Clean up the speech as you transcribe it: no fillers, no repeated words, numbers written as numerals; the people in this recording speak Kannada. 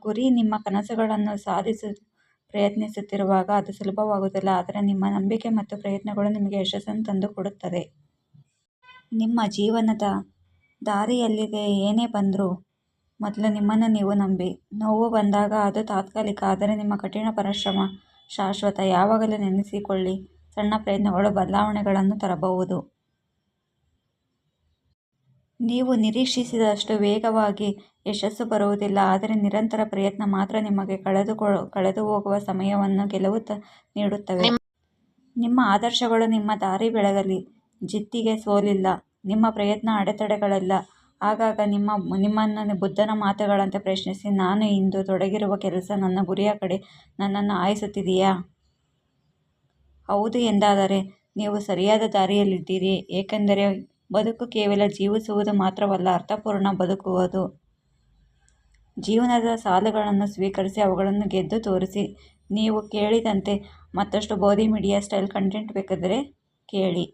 ಗುರಿ ನಿಮ್ಮ ಕನಸುಗಳನ್ನು ಸಾಧಿಸಲು ಪ್ರಯತ್ನಿಸುತ್ತಿರುವಾಗ ಅದು ಸುಲಭವಾಗುವುದಿಲ್ಲ. ಆದರೆ ನಿಮ್ಮ ನಂಬಿಕೆ ಮತ್ತು ಪ್ರಯತ್ನಗಳು ನಿಮಗೆ ಯಶಸ್ಸನ್ನು ತಂದುಕೊಡುತ್ತದೆ. ನಿಮ್ಮ ಜೀವನದ ದಾರಿಯಲ್ಲಿದೆ ಏನೇ ಬಂದರೂ ಮೊದಲು ನಿಮ್ಮನ್ನು ನೀವು ನಂಬಿ. ನೋವು ಬಂದಾಗ ಅದು ತಾತ್ಕಾಲಿಕ, ಆದರೆ ನಿಮ್ಮ ಕಠಿಣ ಪರಿಶ್ರಮ ಶಾಶ್ವತ. ಯಾವಾಗಲೂ ನೆನೆಸಿಕೊಳ್ಳಿ, ಸಣ್ಣ ಪ್ರಯತ್ನಗಳು ಬದಲಾವಣೆಗಳನ್ನು ತರಬಹುದು. ನೀವು ನಿರೀಕ್ಷಿಸಿದಷ್ಟು ವೇಗವಾಗಿ ಯಶಸ್ಸು ಬರುವುದಿಲ್ಲ, ಆದರೆ ನಿರಂತರ ಪ್ರಯತ್ನ ಮಾತ್ರ ನಿಮಗೆ ಕಳೆದುಹೋಗುವ ಸಮಯವನ್ನು ಗೆಲುವು ನೀಡುತ್ತವೆ. ನಿಮ್ಮ ಆದರ್ಶಗಳು ನಿಮ್ಮ ದಾರಿ ಬೆಳಗಲಿ. ಜಿದ್ದಿಗೆ ಸೋಲಿಲ್ಲ, ನಿಮ್ಮ ಪ್ರಯತ್ನ ಅಡೆತಡೆಗಳಿಲ್ಲ. ಆಗಾಗ ನಿಮ್ಮನ್ನು ಬುದ್ಧನ ಮಾತುಗಳಂತೆ ಪ್ರಶ್ನಿಸಿ, ನಾನು ಇಂದು ತೊಡಗಿರುವ ಕೆಲಸ ನನ್ನ ಗುರಿಯ ಕಡೆ ನನ್ನನ್ನು ಹಾಯಿಸುತ್ತಿದೆಯಾ? ಹೌದು ಎಂದಾದರೆ ನೀವು ಸರಿಯಾದ ದಾರಿಯಲ್ಲಿದ್ದೀರಿ. ಏಕೆಂದರೆ ಬದುಕು ಕೇವಲ ಜೀವಿಸುವುದು ಮಾತ್ರವಲ್ಲ, ಅರ್ಥಪೂರ್ಣ ಬದುಕುವುದು. ಜೀವನದ ಸವಾಲುಗಳನ್ನು ಸ್ವೀಕರಿಸಿ ಅವುಗಳನ್ನು ಗೆದ್ದು ತೋರಿಸಿ. ನೀವು ಕೇಳಿದಂತೆ ಮತ್ತಷ್ಟು ಬೋಧಿ ಮೀಡಿಯಾ ಸ್ಟೈಲ್ ಕಂಟೆಂಟ್ ಬೇಕಾದರೆ ಕೇಳಿ.